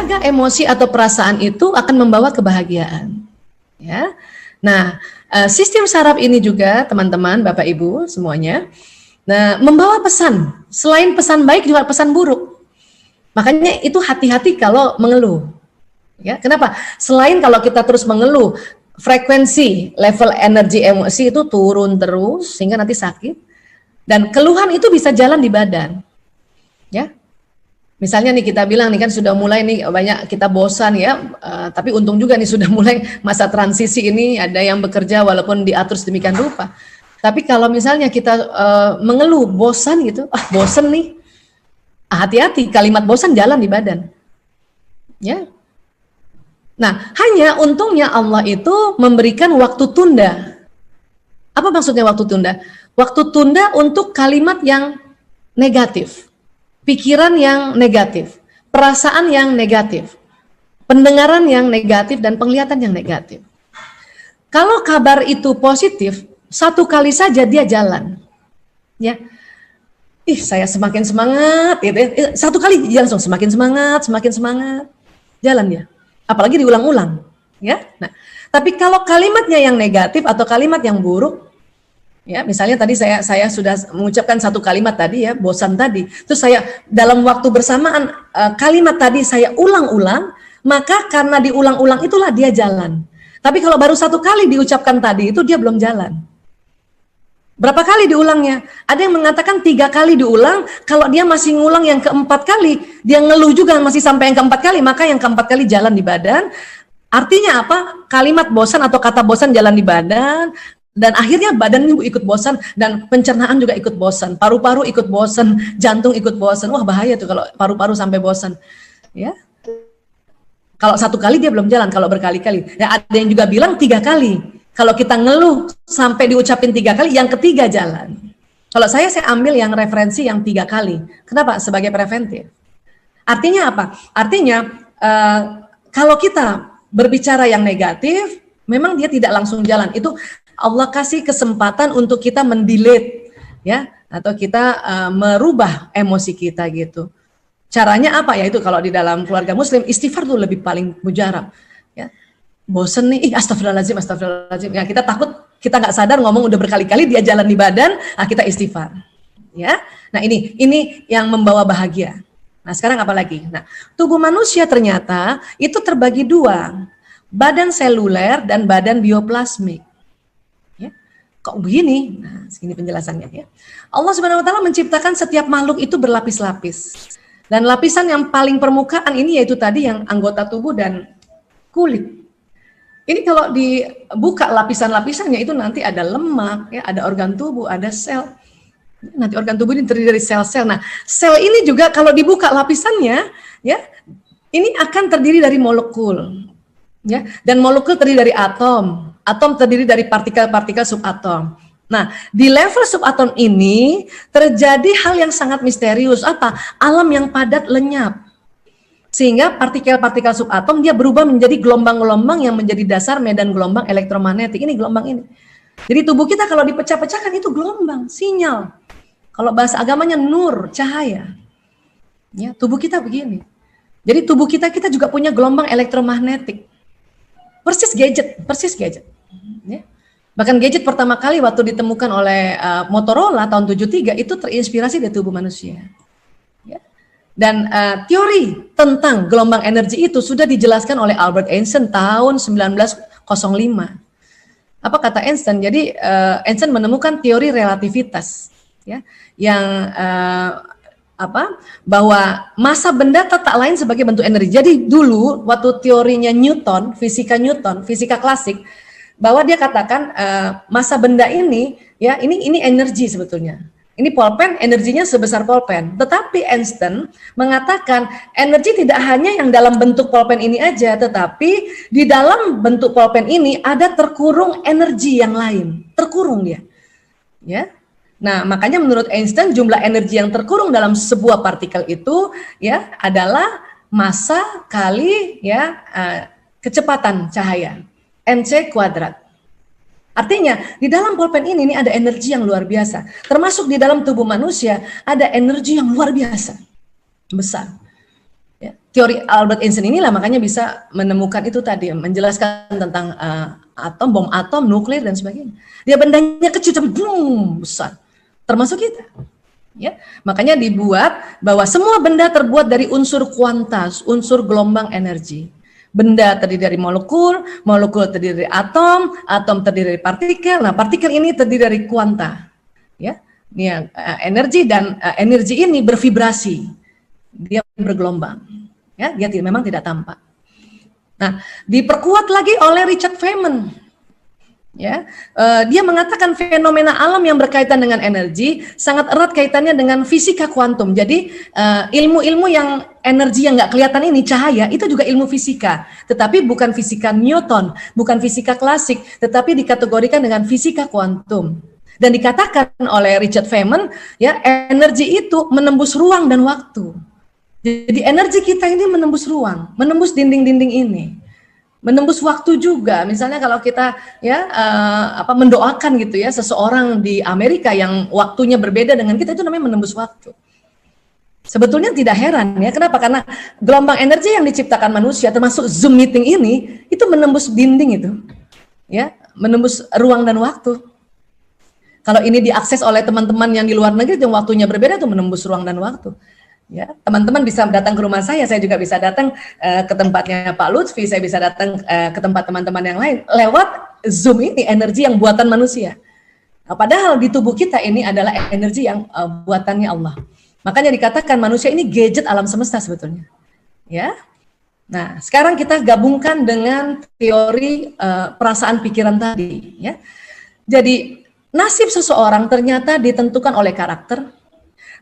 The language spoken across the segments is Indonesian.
menjaga emosi atau perasaan itu akan membawa kebahagiaan. Ya. Nah, sistem saraf ini juga teman-teman, Bapak Ibu semuanya, nah membawa pesan. Selain pesan baik juga pesan buruk. Makanya itu hati-hati kalau mengeluh. Ya, kenapa? Selain kalau kita terus mengeluh, frekuensi level energi emosi itu turun terus sehingga nanti sakit. Dan keluhan itu bisa jalan di badan. Ya. Misalnya nih kita bilang nih kan sudah mulai nih banyak kita bosan ya, tapi untung juga nih sudah mulai masa transisi ini, ada yang bekerja walaupun diatur sedemikian rupa. Tapi kalau misalnya kita mengeluh bosan gitu, bosan nih, hati-hati kalimat bosan jalan di badan. Ya. Nah, hanya untungnya Allah itu memberikan waktu tunda. Apa maksudnya waktu tunda? Waktu tunda untuk kalimat yang negatif, pikiran yang negatif, perasaan yang negatif, pendengaran yang negatif, dan penglihatan yang negatif. Kalau kabar itu positif, satu kali saja dia jalan. Ya. Saya semakin semangat, gitu. Satu kali dia langsung semakin semangat, jalan dia. Apalagi diulang-ulang, ya. Nah, tapi kalau kalimatnya yang negatif atau kalimat yang buruk, ya, misalnya tadi saya sudah mengucapkan satu kalimat tadi ya, bosan tadi. Terus saya dalam waktu bersamaan kalimat tadi saya ulang-ulang, maka karena diulang-ulang itulah dia jalan. Tapi kalau baru satu kali diucapkan tadi itu dia belum jalan. Berapa kali diulangnya? Ada yang mengatakan 3 kali diulang, kalau dia masih ngulang yang keempat kali, dia ngeluh juga masih sampai yang keempat kali, maka yang keempat kali jalan di badan. Artinya apa? Kalimat bosan atau kata bosan jalan di badan, dan akhirnya badan ikut bosan, dan pencernaan juga ikut bosan, paru-paru ikut bosan, jantung ikut bosan. Wah, bahaya tuh kalau paru-paru sampai bosan. Ya. Kalau satu kali dia belum jalan, kalau berkali-kali. Ya, ada yang juga bilang 3 kali. Kalau kita ngeluh sampai diucapin 3 kali, yang ketiga jalan. Kalau saya ambil yang referensi yang 3 kali. Kenapa? Sebagai preventif. Artinya apa? Artinya kalau kita berbicara yang negatif, memang dia tidak langsung jalan. Itu Allah kasih kesempatan untuk kita mendelete, ya, atau kita merubah emosi kita gitu. Caranya apa? Ya itu kalau di dalam keluarga Muslim, istighfar tuh lebih paling mujarab. Ya. Bosen nih, astagfirullahaladzim. Ya, kita takut, kita nggak sadar ngomong udah berkali-kali dia jalan di badan, kita istighfar. Ya, nah ini yang membawa bahagia. Nah sekarang apa lagi? Nah, tubuh manusia ternyata itu terbagi 2, badan seluler dan badan bioplasmik. Ya, kok begini? Nah, segini penjelasannya ya. Allah Subhanahu Wa Taala menciptakan setiap makhluk itu berlapis-lapis. Dan lapisan yang paling permukaan ini yaitu tadi yang anggota tubuh dan kulit. Ini kalau dibuka lapisan-lapisannya itu nanti ada lemak, ya, ada organ tubuh, ada sel. Nanti organ tubuh ini terdiri dari sel-sel. Nah, sel ini juga kalau dibuka lapisannya, ya, ini akan terdiri dari molekul, ya, dan molekul terdiri dari atom. Atom terdiri dari partikel-partikel subatom. Nah, di level subatom ini terjadi hal yang sangat misterius. Apa? Alam yang padat lenyap. Sehingga partikel-partikel subatom dia berubah menjadi gelombang-gelombang yang menjadi dasar medan gelombang elektromagnetik. Ini gelombang ini. Jadi tubuh kita kalau dipecah-pecahkan itu gelombang, sinyal. Kalau bahasa agamanya nur, cahaya. Ya, tubuh kita begini. Jadi tubuh kita juga punya gelombang elektromagnetik. Persis gadget. Ya. Bahkan gadget pertama kali waktu ditemukan oleh Motorola tahun 73 itu terinspirasi dari tubuh manusia. Dan teori tentang gelombang energi itu sudah dijelaskan oleh Albert Einstein tahun 1905. Apa kata Einstein? Jadi Einstein menemukan teori relativitas, ya, yang bahwa massa benda tak lain sebagai bentuk energi. Jadi dulu waktu teorinya Newton, fisika klasik, bahwa dia katakan massa benda ini, ya, ini energi sebetulnya. Ini pulpen, energinya sebesar pulpen. Tetapi Einstein mengatakan energi tidak hanya yang dalam bentuk pulpen ini aja, tetapi di dalam bentuk pulpen ini ada terkurung energi yang lain. Terkurung dia. Ya. Nah, makanya menurut Einstein jumlah energi yang terkurung dalam sebuah partikel itu ya adalah massa kali ya kecepatan cahaya. MC². Artinya, di dalam pulpen ini ada energi yang luar biasa. Termasuk di dalam tubuh manusia, ada energi yang luar biasa. Besar. Ya. teori Albert Einstein inilah makanya bisa menemukan itu tadi, menjelaskan tentang atom, bom atom, nuklir dan sebagainya. Dia bendanya kecil tapi boom, besar. Termasuk kita. Ya, makanya dibuat bahwa semua benda terbuat dari unsur kuantas, unsur gelombang energi. Benda terdiri dari molekul, molekul terdiri dari atom, atom terdiri dari partikel. Nah, partikel ini terdiri dari kuanta. Ya, ini energi, dan energi ini bervibrasi. Dia bergelombang. Ya, dia memang tidak tampak. Nah, diperkuat lagi oleh Richard Feynman. Ya, dia mengatakan fenomena alam yang berkaitan dengan energi sangat erat kaitannya dengan fisika kuantum. Jadi ilmu-ilmu yang energi yang nggak kelihatan ini, cahaya, itu juga ilmu fisika, tetapi bukan fisika Newton, bukan fisika klasik, tetapi dikategorikan dengan fisika kuantum. Dan dikatakan oleh Richard Feynman, ya, energi itu menembus ruang dan waktu. Jadi energi kita ini menembus ruang, menembus dinding-dinding ini. Menembus waktu juga. Misalnya kalau kita ya mendoakan gitu ya seseorang di Amerika yang waktunya berbeda dengan kita, itu namanya menembus waktu. Sebetulnya tidak heran ya, kenapa? Karena gelombang energi yang diciptakan manusia termasuk Zoom meeting ini itu menembus dinding itu. Ya, menembus ruang dan waktu. Kalau ini diakses oleh teman-teman yang di luar negeri yang waktunya berbeda, itu menembus ruang dan waktu. Ya, teman-teman bisa datang ke rumah saya juga bisa datang ke tempatnya Pak Lutfi, saya bisa datang ke tempat teman-teman yang lain lewat Zoom ini, energi yang buatan manusia. Nah, padahal di tubuh kita ini adalah energi yang buatannya Allah. Makanya dikatakan manusia ini gadget alam semesta sebetulnya. Ya. Nah, sekarang kita gabungkan dengan teori perasaan pikiran tadi. Ya. Jadi nasib seseorang ternyata ditentukan oleh karakter.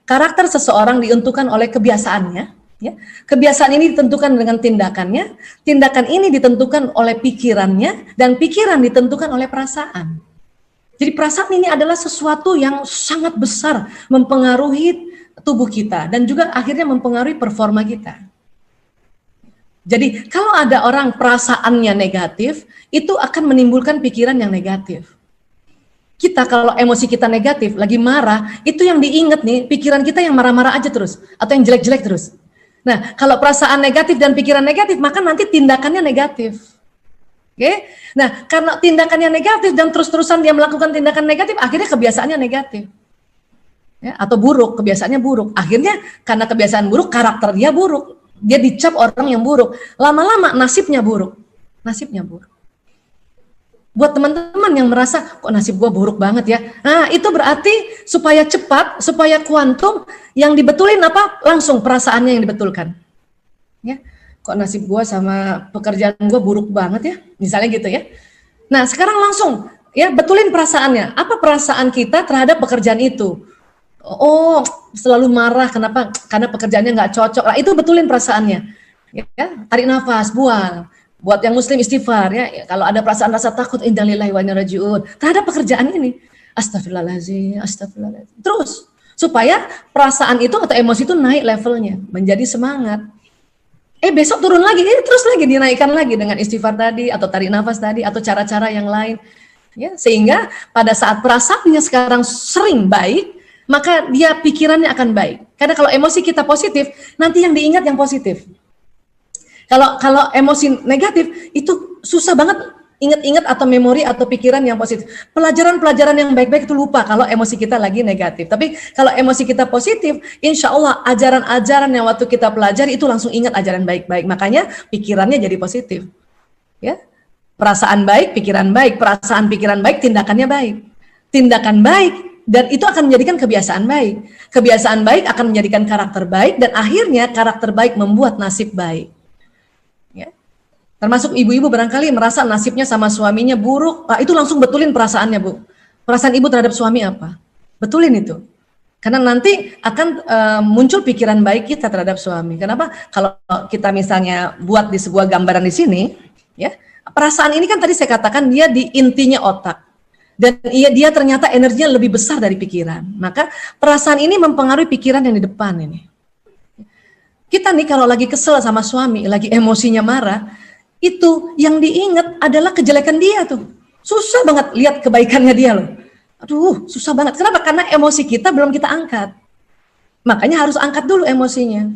Karakter seseorang ditentukan oleh kebiasaannya, ya. Kebiasaan ini ditentukan dengan tindakannya, tindakan ini ditentukan oleh pikirannya, dan pikiran ditentukan oleh perasaan. Jadi perasaan ini adalah sesuatu yang sangat besar mempengaruhi tubuh kita dan juga akhirnya mempengaruhi performa kita. Jadi kalau ada orang perasaannya negatif, itu akan menimbulkan pikiran yang negatif. Kita kalau emosi kita negatif, lagi marah, itu yang diingat nih, pikiran kita yang marah-marah aja terus, atau yang jelek-jelek terus. Nah, kalau perasaan negatif dan pikiran negatif, maka nanti tindakannya negatif. Oke? Nah, karena tindakannya negatif dan terus-terusan dia melakukan tindakan negatif, akhirnya kebiasaannya negatif. Ya, atau buruk, kebiasaannya buruk. Akhirnya karena kebiasaan buruk, karakter dia buruk. Dia dicap orang yang buruk. Lama-lama nasibnya buruk. Nasibnya buruk. Buat teman-teman yang merasa, kok nasib gue buruk banget ya. Nah, itu berarti supaya cepat, supaya kuantum, yang dibetulin apa? Langsung perasaannya yang dibetulkan. Ya, kok nasib gue sama pekerjaan gue buruk banget ya. Misalnya gitu ya. Nah, sekarang langsung, ya betulin perasaannya. Apa perasaan kita terhadap pekerjaan itu? Oh, selalu marah, kenapa? Karena pekerjaannya nggak cocok. Nah, itu betulin perasaannya. Ya, tarik nafas, buang. Buat yang muslim istighfar ya, kalau ada perasaan rasa takut innalillahi wa inna ilaihi raji'un terhadap pekerjaan ini, astagfirullahaladzim, astagfirullahaladzim. Terus supaya perasaan itu atau emosi itu naik levelnya, menjadi semangat. Besok turun lagi, terus lagi dinaikkan lagi dengan istighfar tadi atau tarik nafas tadi atau cara-cara yang lain. Ya, sehingga pada saat perasaannya sekarang sering baik, maka dia pikirannya akan baik. Karena kalau emosi kita positif, nanti yang diingat yang positif. Kalau emosi negatif itu susah banget ingat-ingat atau memori atau pikiran yang positif. Pelajaran-pelajaran yang baik-baik itu lupa kalau emosi kita lagi negatif. Tapi kalau emosi kita positif, insya Allah ajaran-ajaran yang waktu kita pelajari itu langsung ingat ajaran baik-baik. Makanya pikirannya jadi positif. Ya, perasaan baik, pikiran baik, perasaan pikiran baik, tindakannya baik. Tindakan baik dan itu akan menjadikan kebiasaan baik. Kebiasaan baik akan menjadikan karakter baik dan akhirnya karakter baik membuat nasib baik. Termasuk ibu-ibu barangkali merasa nasibnya sama suaminya buruk, itu langsung betulin perasaannya, Bu. Perasaan ibu terhadap suami apa? Betulin itu. Karena nanti akan muncul pikiran baik kita terhadap suami. Kenapa? Kalau kita misalnya buat di sebuah gambaran di sini, ya, perasaan ini kan tadi saya katakan dia di intinya otak. Dan dia ternyata energinya lebih besar dari pikiran. Maka perasaan ini mempengaruhi pikiran yang di depan ini. Kita nih kalau lagi kesel sama suami, lagi emosinya marah, itu yang diingat adalah kejelekan dia tuh. Susah banget lihat kebaikannya dia loh. Aduh, susah banget. Kenapa? Karena emosi kita belum kita angkat. Makanya harus angkat dulu emosinya.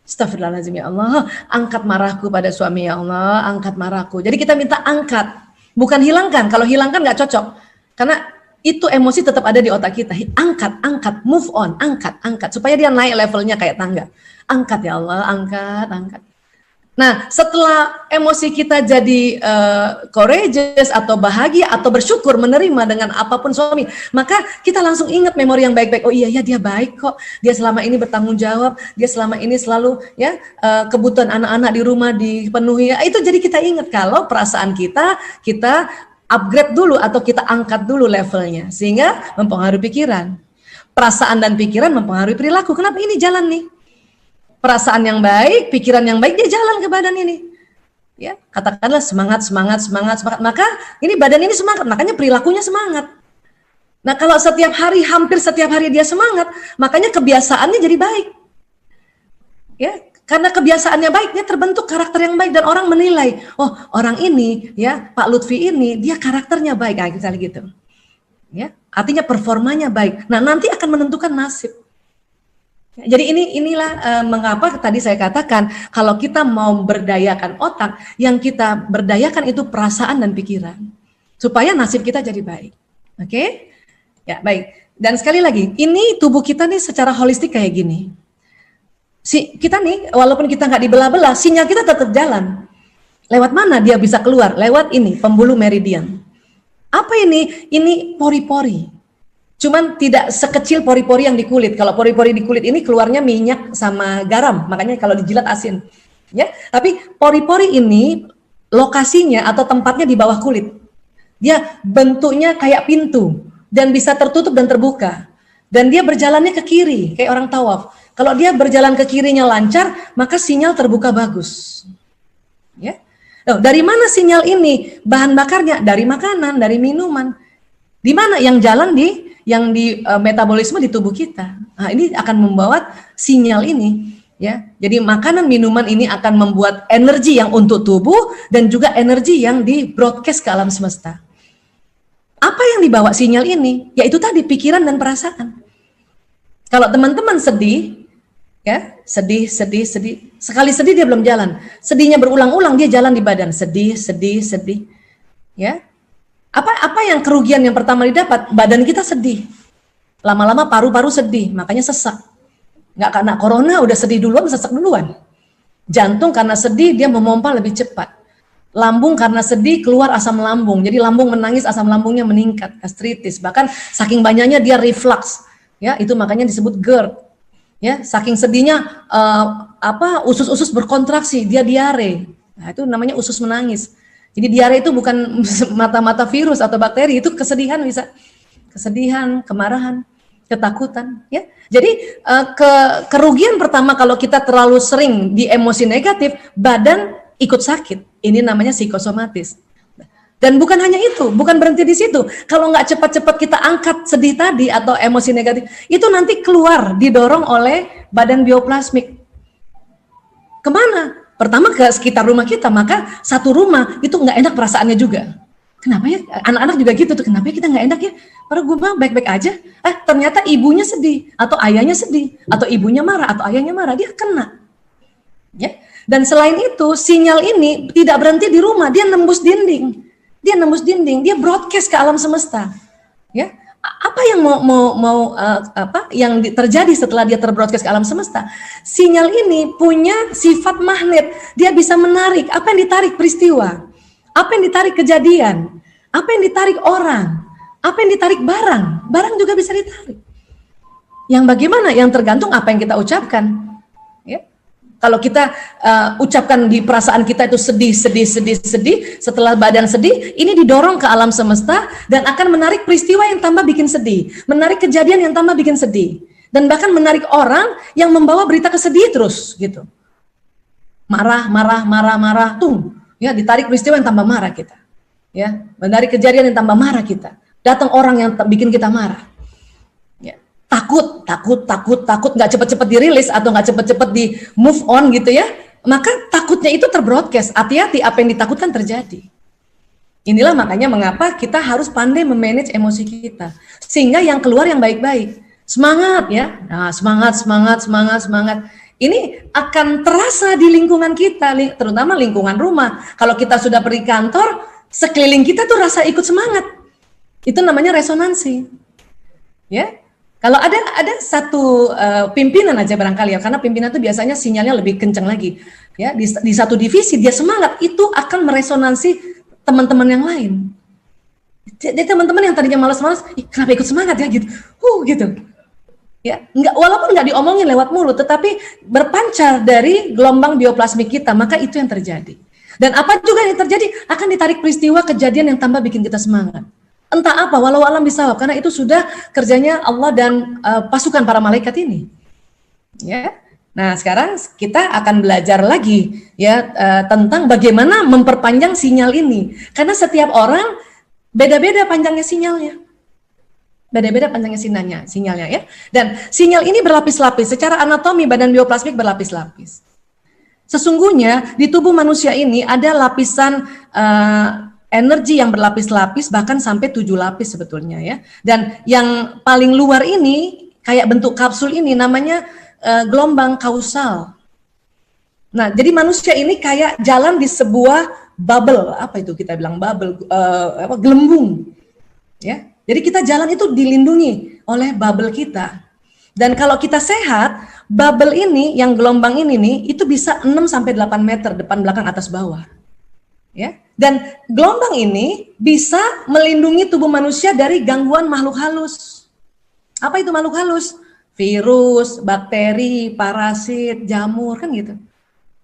Astagfirullahaladzim, ya Allah, angkat marahku pada suami, ya Allah, angkat marahku. Jadi kita minta angkat, bukan hilangkan. Kalau hilangkan nggak cocok, karena itu emosi tetap ada di otak kita. Angkat, move on, angkat, supaya dia naik levelnya kayak tangga. Angkat, ya Allah, angkat. Nah, setelah emosi kita jadi courageous atau bahagia atau bersyukur menerima dengan apapun suami, maka kita langsung ingat memori yang baik-baik. Oh iya ya, dia baik kok. Dia selama ini bertanggung jawab. Dia selama ini selalu ya kebutuhan anak-anak di rumah dipenuhi. Itu jadi kita ingat kalau perasaan kita upgrade dulu atau kita angkat dulu levelnya sehingga mempengaruhi pikiran. Perasaan dan pikiran mempengaruhi perilaku. Kenapa ini jalan nih? Perasaan yang baik, pikiran yang baik, dia jalan ke badan ini. Ya, katakanlah semangat. Maka ini badan ini semangat, makanya perilakunya semangat. Nah, kalau setiap hari, hampir setiap hari dia semangat, makanya kebiasaannya jadi baik. Ya, karena kebiasaannya baik, dia terbentuk karakter yang baik dan orang menilai, oh orang ini, ya Pak Lutfi ini, dia karakternya baik, misalnya gitu. Ya, artinya performanya baik. Nah, nanti akan menentukan nasib. Jadi inilah mengapa tadi saya katakan kalau kita mau berdayakan otak, yang kita berdayakan itu perasaan dan pikiran supaya nasib kita jadi baik. Oke? Ya, baik. Dan sekali lagi, ini tubuh kita nih secara holistik kayak gini. Kita nih walaupun kita nggak dibelah-belah, sinyal kita tetap jalan. Lewat mana dia bisa keluar? Lewat ini, pembuluh meridian. Apa ini? Ini pori-pori. Cuman tidak sekecil pori-pori yang di kulit. Kalau pori-pori di kulit ini keluarnya minyak sama garam, makanya kalau dijilat asin. Ya, tapi pori-pori ini lokasinya atau tempatnya di bawah kulit. Dia bentuknya kayak pintu dan bisa tertutup dan terbuka. Dan dia berjalannya ke kiri, kayak orang tawaf. Kalau dia berjalan ke kirinya lancar, maka sinyal terbuka bagus. Ya. Loh, dari mana sinyal ini? Bahan bakarnya dari makanan, dari minuman. Di mana yang jalan di metabolisme di tubuh kita. Nah, ini akan membawa sinyal ini, ya. Jadi makanan minuman ini akan membuat energi yang untuk tubuh dan juga energi yang di broadcast ke alam semesta. Apa yang dibawa sinyal ini? Yaitu tadi pikiran dan perasaan. Kalau teman-teman sedih, ya, sedih. Sekali sedih dia belum jalan. Sedihnya berulang-ulang dia jalan di badan. Sedih. Ya. Apa yang kerugian yang pertama didapat? Badan kita sedih. Lama-lama paru-paru sedih, makanya sesak. Nggak karena corona udah sedih duluan, sesak duluan. Jantung karena sedih dia memompa lebih cepat. Lambung karena sedih keluar asam lambung. Jadi lambung menangis, asam lambungnya meningkat, gastritis. Bahkan saking banyaknya dia reflux. Ya, itu makanya disebut GERD. Ya, saking sedihnya usus-usus berkontraksi, dia diare. Nah, itu namanya usus menangis. Jadi diare itu bukan mata-mata virus atau bakteri, itu kesedihan bisa. Kesedihan, kemarahan, ketakutan, ya. Jadi kerugian pertama kalau kita terlalu sering di emosi negatif, badan ikut sakit. Ini namanya psikosomatis. Dan bukan hanya itu, bukan berhenti di situ. Kalau nggak cepat-cepat kita angkat sedih tadi atau emosi negatif, itu nanti keluar, didorong oleh badan bioplasmik. Kemana? Pertama ke sekitar rumah kita, maka satu rumah itu nggak enak perasaannya juga. Kenapa ya? Anak-anak juga gitu tuh, kenapa ya kita nggak enak ya? Padahal gue mah baik-baik aja. Ternyata ibunya sedih, atau ayahnya sedih, atau ibunya marah, atau ayahnya marah, dia kena. Ya. Dan selain itu, sinyal ini tidak berhenti di rumah, dia nembus dinding. Dia broadcast ke alam semesta. Ya. Apa yang yang terjadi setelah dia terbroadcast ke alam semesta? Sinyal ini punya sifat magnet. Dia bisa menarik. Apa yang ditarik? Peristiwa. Apa yang ditarik? Kejadian. Apa yang ditarik? Orang. Apa yang ditarik? Barang. Barang juga bisa ditarik. Yang bagaimana? Yang tergantung apa yang kita ucapkan. Ya. Kalau kita ucapkan di perasaan kita itu sedih, setelah badan sedih, ini didorong ke alam semesta dan akan menarik peristiwa yang tambah bikin sedih, menarik kejadian yang tambah bikin sedih, dan bahkan menarik orang yang membawa berita kesedih terus, gitu. Marah, tuh, ya ditarik peristiwa yang tambah marah kita, ya, menarik kejadian yang tambah marah kita, datang orang yang bikin kita marah. Takut, nggak cepet-cepet dirilis atau nggak cepet-cepet di move on gitu ya, maka takutnya itu terbroadcast. Hati-hati apa yang ditakutkan terjadi. Inilah makanya mengapa kita harus pandai memanage emosi kita, sehingga yang keluar yang baik-baik. Semangat ya, nah, semangat. ini akan terasa di lingkungan kita, terutama lingkungan rumah. Kalau kita sudah pergi kantor, sekeliling kita tuh rasa ikut semangat. Itu namanya resonansi. Ya. Kalau ada satu pimpinan aja barangkali ya, karena pimpinan itu biasanya sinyalnya lebih kencang lagi. Ya, di satu divisi dia semangat, itu akan meresonansi teman-teman yang lain. Jadi teman-teman yang tadinya malas-malas, kenapa ikut semangat ya gitu. Gitu. Ya, walaupun nggak diomongin lewat mulut, tetapi berpancar dari gelombang bioplasmik kita, maka itu yang terjadi. Dan apa juga yang terjadi, akan ditarik peristiwa kejadian yang tambah bikin kita semangat. Entah apa, walau alam bisawab, karena itu sudah kerjanya Allah dan pasukan para malaikat ini. Ya, nah sekarang kita akan belajar lagi ya tentang bagaimana memperpanjang sinyal ini, karena setiap orang beda-beda panjangnya sinyalnya. Beda-beda panjangnya sinyalnya ya. Dan sinyal ini berlapis-lapis. Secara anatomi badan bioplasmik berlapis-lapis. Sesungguhnya di tubuh manusia ini ada lapisan energi yang berlapis-lapis, bahkan sampai 7 lapis sebetulnya ya. Dan yang paling luar ini kayak bentuk kapsul ini namanya gelombang kausal. Nah, jadi manusia ini kayak jalan di sebuah bubble. Apa itu kita bilang bubble? Gelembung. Ya. Jadi kita jalan itu dilindungi oleh bubble kita. Dan kalau kita sehat, bubble ini yang gelombang ini nih itu bisa 6 sampai 8 meter depan belakang atas bawah. Ya. Dan gelombang ini bisa melindungi tubuh manusia dari gangguan makhluk halus. Apa itu makhluk halus? Virus, bakteri, parasit, jamur kan gitu.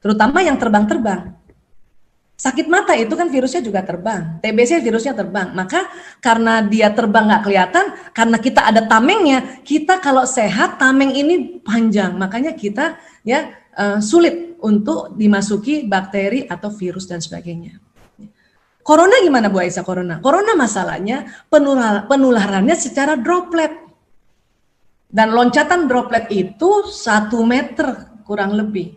Terutama yang terbang-terbang. Sakit mata itu kan virusnya juga terbang, TBC virusnya terbang. Maka karena dia terbang nggak kelihatan, karena kita ada tamengnya, kita kalau sehat tameng ini panjang. Makanya kita ya sulit untuk dimasuki bakteri atau virus dan sebagainya. Corona gimana Bu Aisyah? Corona masalahnya penularannya secara droplet. Dan loncatan droplet itu 1 meter kurang lebih.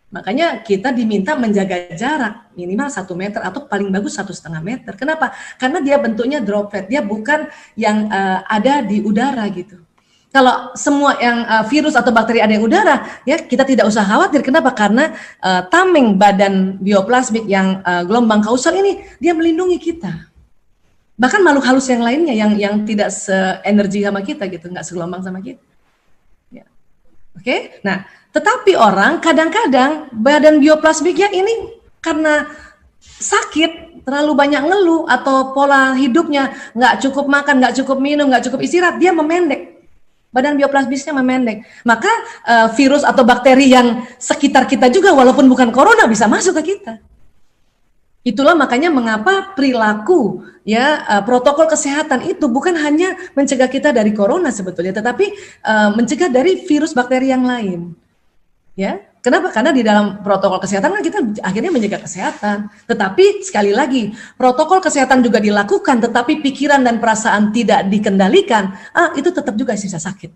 Makanya kita diminta menjaga jarak minimal 1 meter atau paling bagus 1,5 meter. Kenapa? Karena dia bentuknya droplet, dia bukan yang ada di udara gitu. Kalau semua yang virus atau bakteri ada yang udara, ya kita tidak usah khawatir. Kenapa? Karena tameng badan bioplasmik yang gelombang kausal ini dia melindungi kita. Bahkan makhluk halus yang lainnya yang tidak seenergi sama kita gitu, nggak segelombang sama kita. Ya. Oke, nah. Tetapi orang kadang-kadang badan bioplasmiknya ini karena sakit, terlalu banyak ngeluh atau pola hidupnya nggak cukup makan, nggak cukup minum, nggak cukup istirahat, dia memendek. Badan bioplasmiknya memendek. Maka virus atau bakteri yang sekitar kita juga walaupun bukan corona bisa masuk ke kita. Itulah makanya mengapa perilaku ya protokol kesehatan itu bukan hanya mencegah kita dari corona sebetulnya, tetapi mencegah dari virus bakteri yang lain. Ya, kenapa? Karena di dalam protokol kesehatan kan kita akhirnya menjaga kesehatan. Tetapi sekali lagi, protokol kesehatan juga dilakukan, tetapi pikiran dan perasaan tidak dikendalikan, itu tetap juga bisa sakit.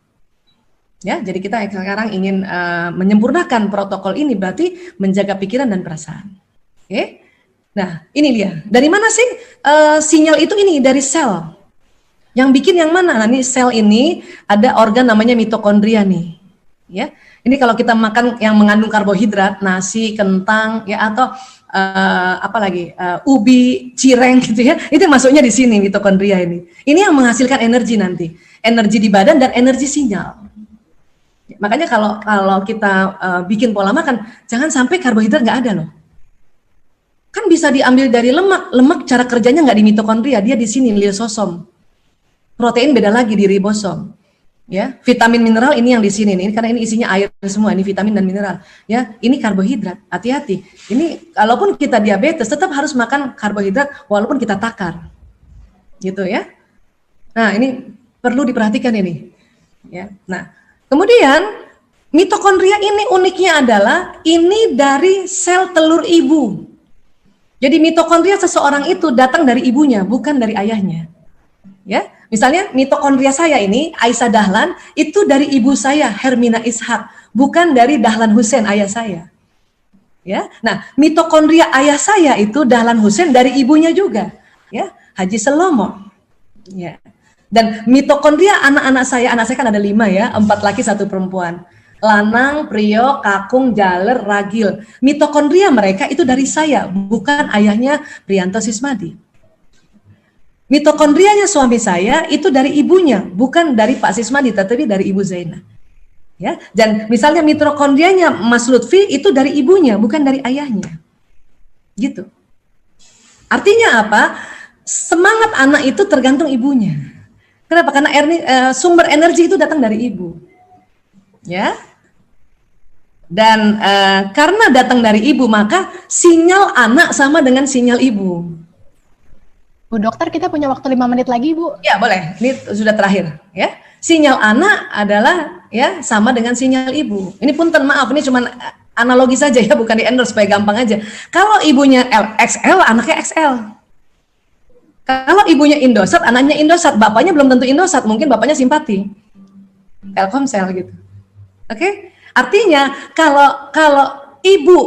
Ya, jadi kita sekarang ingin menyempurnakan protokol ini, berarti menjaga pikiran dan perasaan. Oke? Nah, ini dia. Dari mana sih sinyal itu ini? Dari sel. Yang bikin yang mana? Nah, ini sel ini ada organ namanya mitokondria nih. Ya. Ini kalau kita makan yang mengandung karbohidrat, nasi, kentang, ya atau ubi, cireng gitu ya, itu masuknya di sini mitokondria ini. Ini yang menghasilkan energi nanti, energi di badan dan energi sinyal. Makanya kalau kita bikin pola makan, jangan sampai karbohidrat nggak ada loh. Kan bisa diambil dari lemak cara kerjanya nggak di mitokondria, dia di sini lisosom. Protein beda lagi di ribosom. Ya, vitamin mineral ini yang di sini nih, karena ini isinya air semua, ini vitamin dan mineral. Ya, ini karbohidrat. Hati-hati. Ini kalaupun kita diabetes tetap harus makan karbohidrat walaupun kita takar. Gitu ya. Nah, ini perlu diperhatikan ini. Ya. Nah, kemudian mitokondria ini uniknya adalah ini dari sel telur ibu. Jadi mitokondria seseorang itu datang dari ibunya, bukan dari ayahnya. Ya. Misalnya mitokondria saya ini, Aisyah Dahlan, itu dari ibu saya, Hermina Ishak, bukan dari Dahlan Hussein, ayah saya. Ya, nah mitokondria ayah saya itu Dahlan Hussein dari ibunya juga, ya, Haji Selomo. Ya, dan mitokondria anak-anak saya kan ada 5 ya, 4 laki 1 perempuan. lanang, prio, kakung, jaler, ragil. Mitokondria mereka itu dari saya, bukan ayahnya Priyanto Sismadi. Mitokondrianya suami saya itu dari ibunya, bukan dari Pak Sismadi, tetapi dari Ibu Zaina. Ya, dan misalnya mitokondrianya Mas Lutfi itu dari ibunya, bukan dari ayahnya. Gitu. Artinya apa? Semangat anak itu tergantung ibunya. Kenapa? Karena sumber energi itu datang dari ibu. Ya. Dan karena datang dari ibu, maka sinyal anak sama dengan sinyal ibu. Bu Dokter, kita punya waktu 5 menit lagi, Bu. Ya, boleh. Ini sudah terakhir, ya. Sinyal anak adalah ya sama dengan sinyal ibu. Ini punten, maaf, ini cuma analogi saja ya, bukan di endorse supaya gampang aja. Kalau ibunya XL, anaknya XL. Kalau ibunya Indosat, anaknya Indosat. Bapaknya belum tentu Indosat, mungkin bapaknya simpati. Telkomsel gitu. Oke? Artinya kalau ibu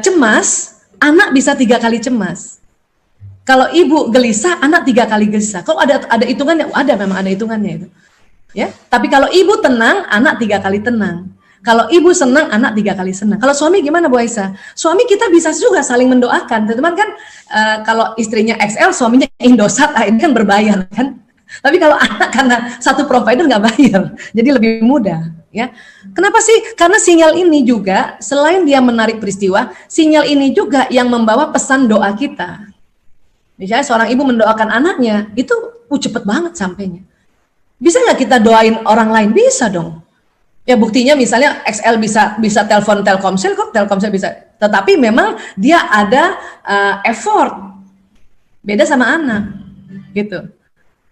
cemas, anak bisa 3 kali cemas. Kalau ibu gelisah, anak 3 kali gelisah. Kalau ada hitungannya, memang ada hitungannya itu. Ya, tapi kalau ibu tenang, anak 3 kali tenang. Kalau ibu senang, anak 3 kali senang. Kalau suami gimana, Bu Aisyah? Suami kita bisa juga saling mendoakan. Teman-teman kan, kalau istrinya XL, suaminya Indosat, ini kan berbayar kan. Tapi kalau anak karena satu provider nggak bayar, jadi lebih mudah. Ya, kenapa sih? Karena sinyal ini juga selain dia menarik peristiwa, sinyal ini juga yang membawa pesan doa kita. Misalnya seorang ibu mendoakan anaknya, itu cepet banget sampainya. Bisa nggak kita doain orang lain? Bisa dong. Ya buktinya misalnya XL bisa telepon Telkomsel, kok Telkomsel bisa. Tetapi memang dia ada effort. Beda sama anak, gitu.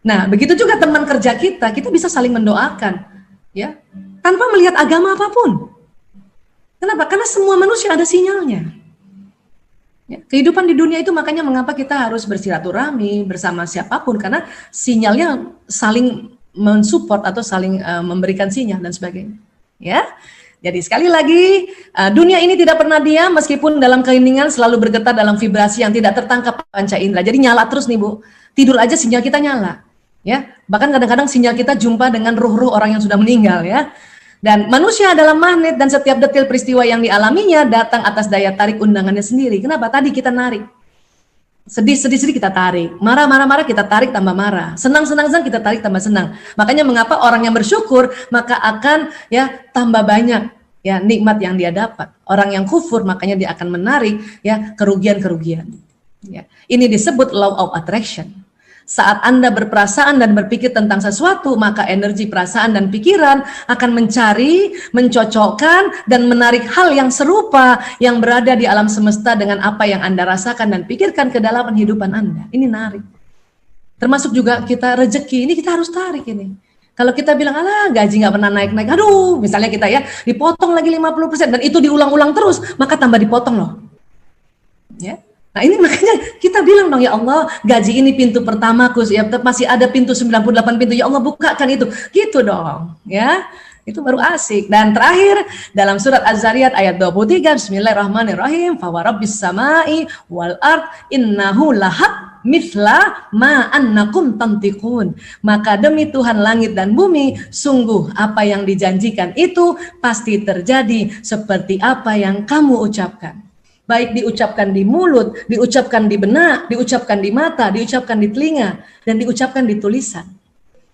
Nah, begitu juga teman kerja kita bisa saling mendoakan, ya, tanpa melihat agama apapun. Kenapa? Karena semua manusia ada sinyalnya. Ya, kehidupan di dunia itu makanya mengapa kita harus bersilaturahmi bersama siapapun, karena sinyalnya saling mensupport atau saling memberikan sinyal dan sebagainya. Ya, jadi sekali lagi dunia ini tidak pernah diam meskipun dalam keheningan selalu bergetar dalam vibrasi yang tidak tertangkap panca indera. Jadi nyala terus nih Bu, tidur aja sinyal kita nyala. Ya, bahkan kadang-kadang sinyal kita jumpa dengan ruh-ruh orang yang sudah meninggal ya. Dan manusia adalah magnet dan setiap detil peristiwa yang dialaminya datang atas daya tarik undangannya sendiri. Kenapa? Tadi kita narik. Sedih kita tarik, marah kita tarik tambah marah, senang kita tarik tambah senang. Makanya mengapa orang yang bersyukur maka akan ya tambah banyak ya nikmat yang dia dapat. Orang yang kufur makanya dia akan menarik ya kerugian-kerugian. Ya. Ini disebut law of attraction. Saat Anda berperasaan dan berpikir tentang sesuatu, maka energi perasaan dan pikiran akan mencari, mencocokkan, dan menarik hal yang serupa yang berada di alam semesta dengan apa yang Anda rasakan dan pikirkan ke dalam kehidupan Anda. Ini narik. Termasuk juga kita rezeki, ini kita harus tarik ini. Kalau kita bilang, alah gaji nggak pernah naik-naik, aduh, misalnya kita ya dipotong lagi 50%, dan itu diulang-ulang terus, maka tambah dipotong loh. Ya. Nah ini makanya kita bilang dong, ya Allah gaji ini pintu pertamaku, ya masih ada pintu 98 pintu, ya Allah bukakan itu, gitu dong ya, itu baru asik. Dan terakhir dalam surat Az-Zariyat ayat 23, Bismillahirrahmanirrahim, fawarabbis samai wal ard innahu lahaq mithla ma annakum tantiqun. Maka demi Tuhan langit dan bumi, sungguh apa yang dijanjikan itu pasti terjadi seperti apa yang kamu ucapkan. Baik diucapkan di mulut, diucapkan di benak, diucapkan di mata, diucapkan di telinga, dan diucapkan di tulisan.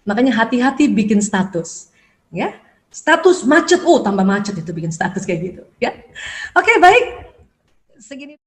Makanya hati-hati bikin status. Ya, status macet, tambah macet itu bikin status kayak gitu. Ya, oke baik. Segini.